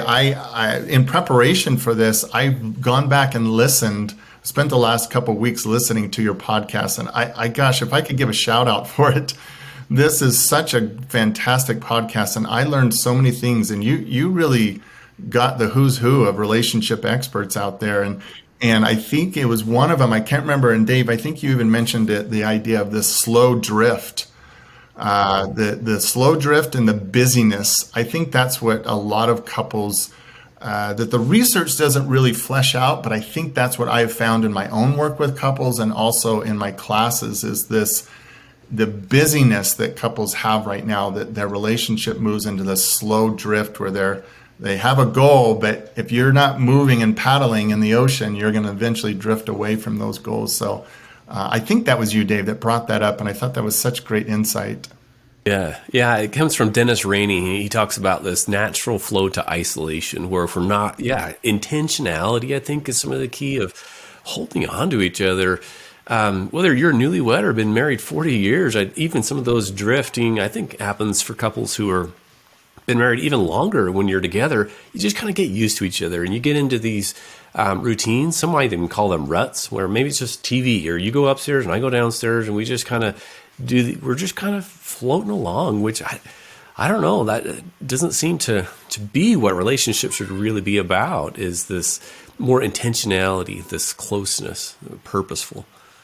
in preparation for this, I've gone back and listened, spent the last couple of weeks listening to your podcast. And gosh, if I could give a shout out for it, this is such a fantastic podcast. And I learned so many things, and you really got the who's who of relationship experts out there. And I think it was one of them, I can't remember. And Dave, I think you even mentioned it, the idea of this slow drift. The slow drift and the busyness. I think that's what a lot of couples, that the research doesn't really flesh out, but I think that's what I've found in my own work with couples and also in my classes is the busyness that couples have right now, that their relationship moves into this slow drift where they have a goal, but if you're not moving and paddling in the ocean, you're going to eventually drift away from those goals. So I think that was you, Dave, that brought that up, and I thought that was such great insight. Yeah, it comes from Dennis Rainey. He talks about this natural flow to isolation, where if we're not, intentionality, I think, is some of the key of holding on to each other. Whether you're newlywed or been married 40 years, even some of those drifting, I think happens for couples who are been married even longer. When you're together, you just kind of get used to each other and you get into these routines. Some might even call them ruts, where maybe it's just TV, or you go upstairs and I go downstairs and we just kind of we're just kind of floating along, which I don't know, that doesn't seem to be what relationships should really be about, is this more intentionality, this closeness, purposeful.